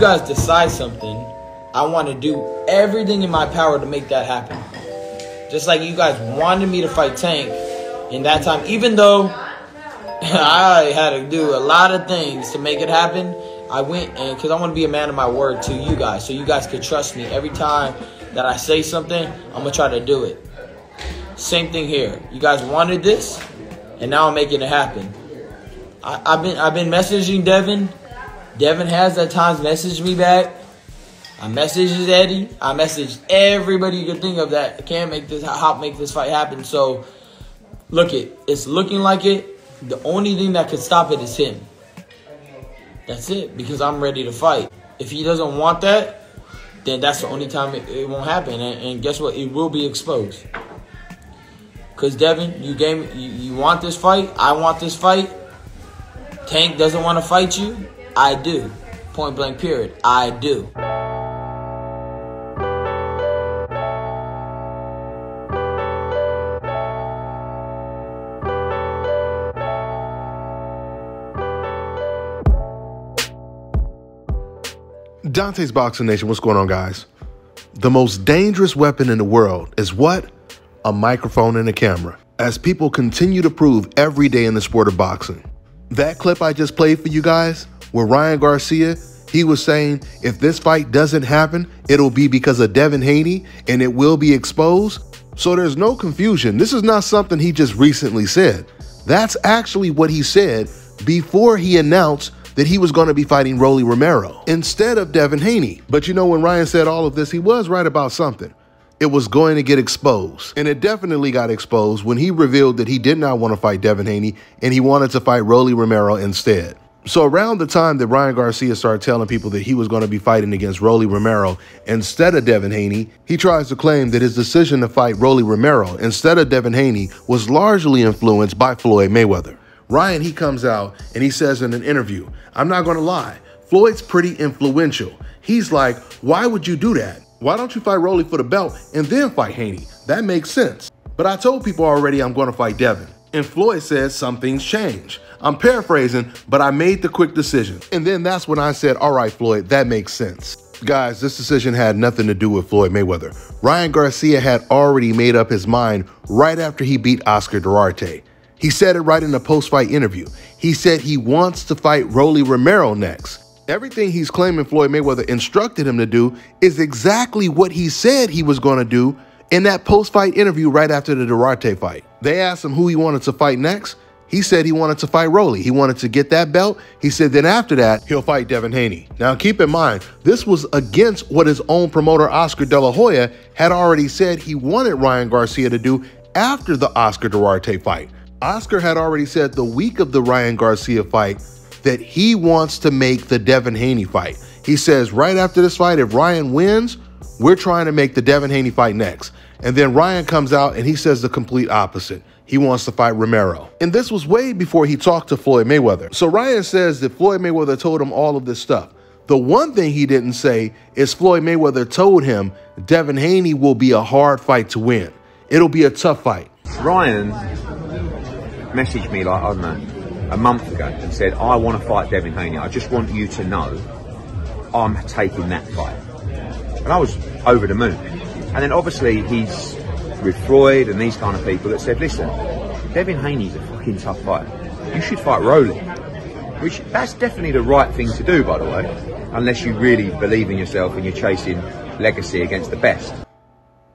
guys decide something, I want to do everything in my power to make that happen. Just like you guys wanted me to fight Tank in that time, even though I had to do a lot of things to make it happen, I went, and because I want to be a man of my word to you guys, so you guys could trust me. Every time that I say something, I'm going to try to do it. Same thing here. You guys wanted this, and now I'm making it happen. I've been messaging Devin. Devin has at times messaged me back. I messaged Eddie. I messaged everybody you could think of that can make this fight happen. So, it's looking like it. The only thing that could stop it is him. That's it, because I'm ready to fight. If he doesn't want that, then that's the only time it won't happen. And guess what? It will be exposed. Because Devin, you want this fight. I want this fight. Tank doesn't want to fight you. I do. Point blank period. I do. Dontaesboxingnation, what's going on, guys? The most dangerous weapon in the world is what? A microphone and a camera. As people continue to prove every day in the sport of boxing. That clip I just played for you guys, where Ryan Garcia, he was saying if this fight doesn't happen, it'll be because of Devin Haney and it will be exposed. So there's no confusion. This is not something he just recently said. That's actually what he said before he announced that he was going to be fighting Rolando Romero instead of Devin Haney. But you know, when Ryan said all of this, he was right about something. It was going to get exposed. And it definitely got exposed when he revealed that he did not want to fight Devin Haney and he wanted to fight Rolando Romero instead. So around the time that Ryan Garcia started telling people that he was going to be fighting against Rolando Romero instead of Devin Haney, he tries to claim that his decision to fight Rolando Romero instead of Devin Haney was largely influenced by Floyd Mayweather. Ryan, he comes out and he says in an interview, I'm not going to lie, Floyd's pretty influential. He's like, why would you do that? Why don't you fight Rolly for the belt and then fight Haney? That makes sense. But I told people already I'm going to fight Devin. And Floyd says some things change. I'm paraphrasing, but I made the quick decision. And then that's when I said, all right, Floyd, that makes sense. Guys, this decision had nothing to do with Floyd Mayweather. Ryan Garcia had already made up his mind right after he beat Oscar Duarte. He said it right in a post-fight interview. He said he wants to fight Rolando Romero next. Everything he's claiming Floyd Mayweather instructed him to do is exactly what he said he was going to do in that post-fight interview right after the Duarte fight. They asked him who he wanted to fight next. He said he wanted to fight Rolly. He wanted to get that belt. He said then after that, he'll fight Devin Haney. Now keep in mind, this was against what his own promoter Oscar De La Hoya had already said he wanted Ryan Garcia to do after the Oscar Duarte fight. Oscar had already said the week of the Ryan Garcia fight that he wants to make the Devin Haney fight. He says right after this fight, if Ryan wins, we're trying to make the Devin Haney fight next. And then Ryan comes out and he says the complete opposite. He wants to fight Romero. And this was way before he talked to Floyd Mayweather. So Ryan says that Floyd Mayweather told him all of this stuff. The one thing he didn't say is Floyd Mayweather told him Devin Haney will be a hard fight to win. It'll be a tough fight. Ryan messaged me like, I don't know, a month ago and said, I want to fight Devin Haney. I just want you to know I'm taking that fight. And I was over the moon. And then obviously he's with Floyd and these kind of people that said, listen, Devin Haney's a fucking tough fight. You should fight Rolly. Which, that's definitely the right thing to do, by the way, unless you really believe in yourself and you're chasing legacy against the best.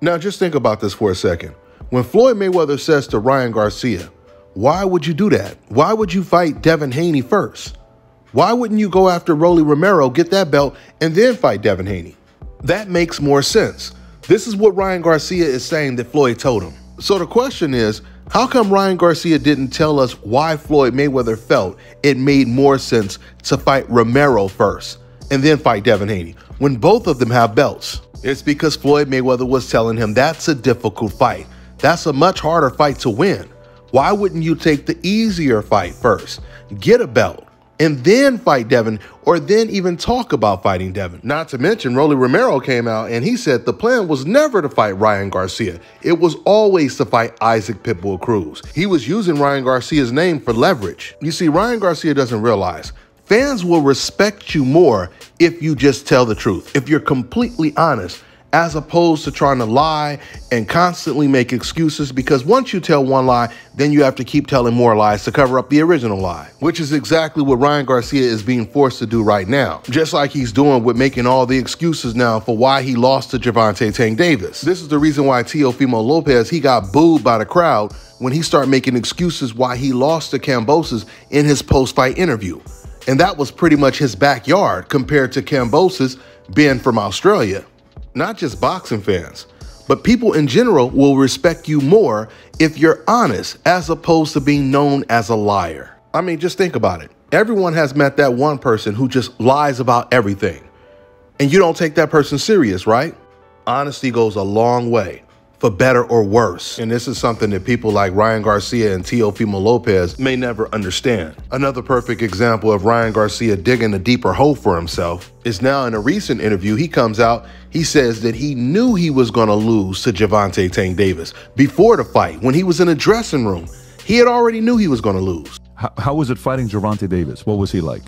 Now just think about this for a second. When Floyd Mayweather says to Ryan Garcia, why would you do that? Why would you fight Devin Haney first? Why wouldn't you go after Rolando Romero, get that belt, and then fight Devin Haney? That makes more sense. This is what Ryan Garcia is saying that Floyd told him. So the question is, how come Ryan Garcia didn't tell us why Floyd Mayweather felt it made more sense to fight Romero first and then fight Devin Haney when both of them have belts? It's because Floyd Mayweather was telling him that's a difficult fight. That's a much harder fight to win. Why wouldn't you take the easier fight first, get a belt, and then fight Devin, or then even talk about fighting Devin? Not to mention, Rolando Romero came out and he said the plan was never to fight Ryan Garcia. It was always to fight Isaac Pitbull Cruz. He was using Ryan Garcia's name for leverage. You see, Ryan Garcia doesn't realize Fans will respect you more if you just tell the truth, if you're completely honest, as opposed to trying to lie and constantly make excuses, because once you tell one lie, then you have to keep telling more lies to cover up the original lie, which is exactly what Ryan Garcia is being forced to do right now, just like he's doing with making all the excuses now for why he lost to Gervonta Tank Davis. This is the reason why Teofimo Lopez, he got booed by the crowd when he started making excuses why he lost to Kambosos in his post-fight interview. And that was pretty much his backyard compared to Kambosos being from Australia. Not just boxing fans, but people in general will respect you more if you're honest as opposed to being known as a liar. I mean, just think about it. Everyone has met that one person who just lies about everything, and you don't take that person serious, right? Honesty goes a long way, for better or worse. And this is something that people like Ryan Garcia and Teofimo Lopez may never understand. Another perfect example of Ryan Garcia digging a deeper hole for himself is now in a recent interview. He comes out, he says that he knew he was going to lose to Gervonta Tank Davis before the fight. When he was in the dressing room, he had already knew he was going to lose. How was it fighting Gervonta Davis? What was he like?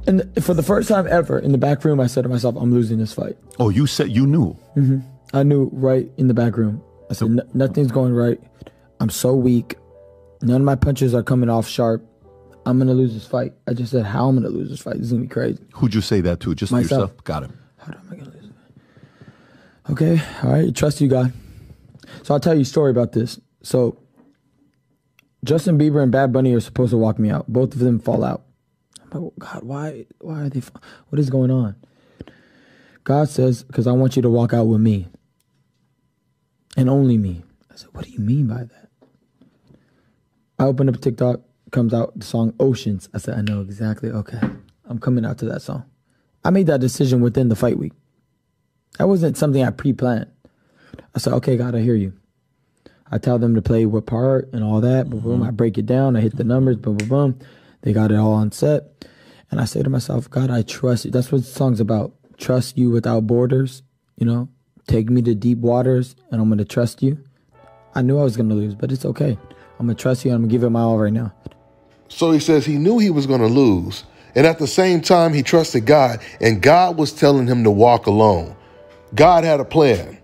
And for the first time ever in the back room, I said to myself, I'm losing this fight. Oh, you said you knew? Mm-hmm. I knew right in the back room. I said, nothing's going right. I'm so weak. None of my punches are coming off sharp. I'm going to lose this fight. I just said, how I'm going to lose this fight. This is going to be crazy. Who'd you say that to? Just myself. Yourself? Got him. How am I going to lose it? Okay. All right. Trust you, God. So I'll tell you a story about this. So Justin Bieber and Bad Bunny are supposed to walk me out. Both of them fall out. I'm like, God, why are they? What is going on? God says, because I want you to walk out with me. And only me. I said, what do you mean by that? I opened up TikTok, comes out the song Oceans. I said, I know exactly. Okay, I'm coming out to that song. I made that decision within the fight week. That wasn't something I pre-planned. I said, okay, God, I hear you. I tell them to play what part and all that. Boom, boom. I break it down. I hit the numbers. Boom, boom, boom. They got it all on set. And I say to myself, God, I trust you. That's what the song's about. Trust you without borders, you know. Take me to deep waters, and I'm going to trust you. I knew I was going to lose, but it's okay. I'm going to trust you, and I'm going to give it my all right now. So he says he knew he was going to lose, and at the same time, he trusted God, and God was telling him to walk alone. God had a plan.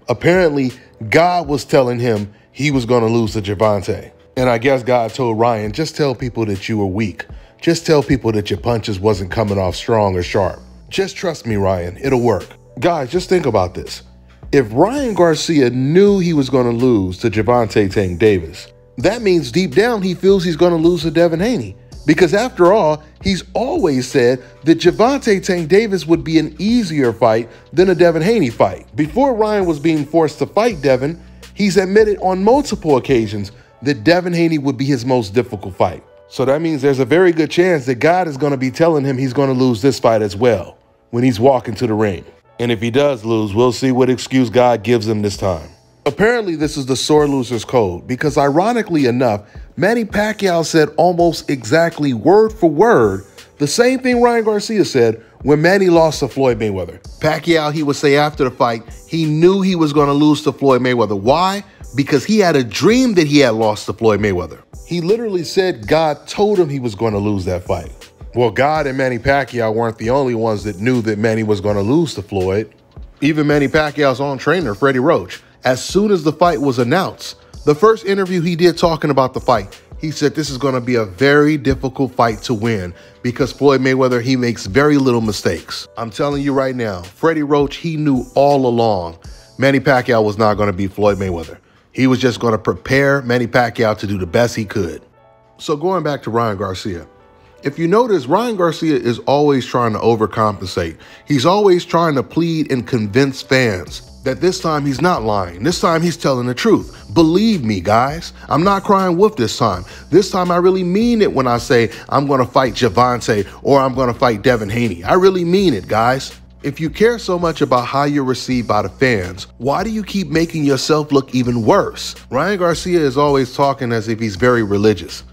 Apparently, God was telling him he was going to lose to Gervonta. And I guess God told Ryan, just tell people that you were weak. Just tell people that your punches wasn't coming off strong or sharp. Just trust me, Ryan. It'll work. Guys, just think about this. If Ryan Garcia knew he was going to lose to Gervonta Tank Davis, that means deep down he feels he's going to lose to Devin Haney. Because after all, he's always said that Gervonta Tank Davis would be an easier fight than a Devin Haney fight. Before Ryan was being forced to fight Devin, he's admitted on multiple occasions that Devin Haney would be his most difficult fight. So that means there's a very good chance that God is going to be telling him he's going to lose this fight as well when he's walking to the ring. And if he does lose, we'll see what excuse God gives him this time. Apparently, this is the sore loser's code because ironically enough, Manny Pacquiao said almost exactly word for word the same thing Ryan Garcia said when Manny lost to Floyd Mayweather. Pacquiao, he would say after the fight, he knew he was going to lose to Floyd Mayweather. Why? Because he had a dream that he had lost to Floyd Mayweather. He literally said God told him he was going to lose that fight. Well, God and Manny Pacquiao weren't the only ones that knew that Manny was going to lose to Floyd. Even Manny Pacquiao's own trainer, Freddie Roach, as soon as the fight was announced, the first interview he did talking about the fight, he said this is going to be a very difficult fight to win because Floyd Mayweather, he makes very little mistakes. I'm telling you right now, Freddie Roach, he knew all along Manny Pacquiao was not going to beat Floyd Mayweather. He was just going to prepare Manny Pacquiao to do the best he could. So going back to Ryan Garcia, if you notice, Ryan Garcia is always trying to overcompensate. He's always trying to plead and convince fans that this time he's not lying. This time he's telling the truth. Believe me, guys. I'm not crying wolf this time. This time I really mean it when I say I'm going to fight Gervonta or I'm going to fight Devin Haney. I really mean it, guys. If you care so much about how you're received by the fans, why do you keep making yourself look even worse? Ryan Garcia is always talking as if he's very religious.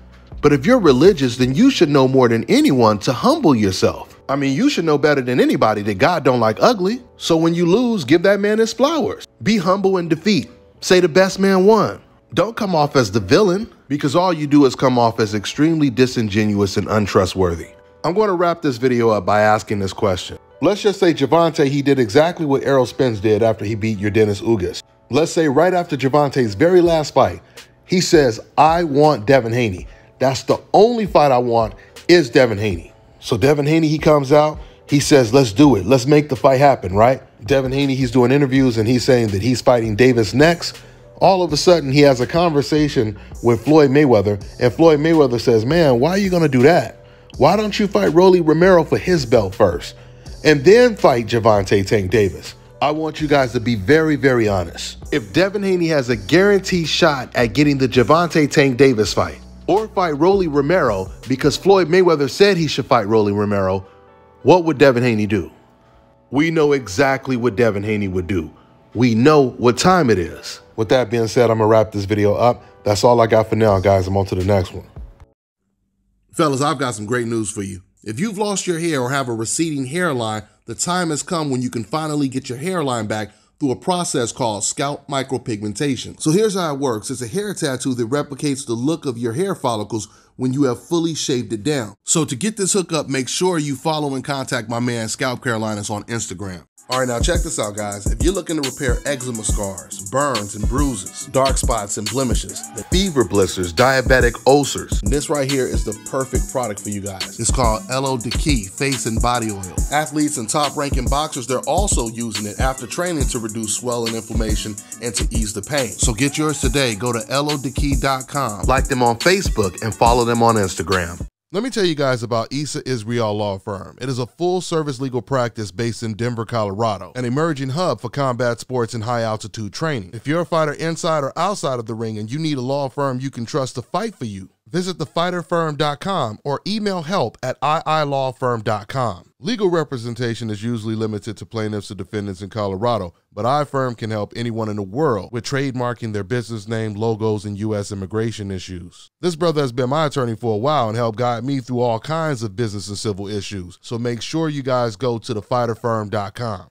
But if you're religious, then you should know more than anyone to humble yourself. I mean, you should know better than anybody that God don't like ugly. So when you lose, give that man his flowers. Be humble in defeat. Say the best man won. Don't come off as the villain, because all you do is come off as extremely disingenuous and untrustworthy. I'm going to wrap this video up by asking this question. Let's just say Gervonta, he did exactly what Errol Spence did after he beat Yordenis Ugas. Let's say right after Gervonta's very last fight, he says, I want Devin Haney. That's the only fight I want is Devin Haney. So Devin Haney, he comes out, he says, let's do it. Let's make the fight happen, right? Devin Haney, he's doing interviews and he's saying that he's fighting Davis next. All of a sudden, he has a conversation with Floyd Mayweather, and Floyd Mayweather says, man, why are you going to do that? Why don't you fight Rolly Romero for his belt first and then fight Gervonta Tank Davis? I want you guys to be very, very honest. If Devin Haney has a guaranteed shot at getting the Gervonta Tank Davis fight or fight Rolly Romero because Floyd Mayweather said he should fight Rolly Romero, what would Devin Haney do? We know exactly what Devin Haney would do. We know what time it is. With that being said, I'm going to wrap this video up. That's all I got for now, guys. I'm on to the next one. Fellas, I've got some great news for you. If you've lost your hair or have a receding hairline, the time has come when you can finally get your hairline back through a process called scalp micropigmentation. So here's how it works. It's a hair tattoo that replicates the look of your hair follicles when you have fully shaved it down. So to get this hookup, make sure you follow and contact my man Scalp Carolinas on Instagram. All right, now check this out, guys. If you're looking to repair eczema scars, burns and bruises, dark spots and blemishes, fever blisters, diabetic ulcers, this right here is the perfect product for you guys. It's called LO Deki Face and Body Oil. Athletes and top-ranking boxers, they're also using it after training to reduce swelling, inflammation, and to ease the pain. So get yours today. Go to lodeki.com, like them on Facebook, and follow them on Instagram. Let me tell you guys about Issa Israel Law Firm. It is a full-service legal practice based in Denver, Colorado, an emerging hub for combat sports and high-altitude training. If you're a fighter inside or outside of the ring and you need a law firm you can trust to fight for you, visit thefighterfirm.com or email help@iilawfirm.com. Legal representation is usually limited to plaintiffs or defendants in Colorado, but iFirm can help anyone in the world with trademarking their business name, logos, and U.S. immigration issues. This brother has been my attorney for a while and helped guide me through all kinds of business and civil issues, so make sure you guys go to thefighterfirm.com.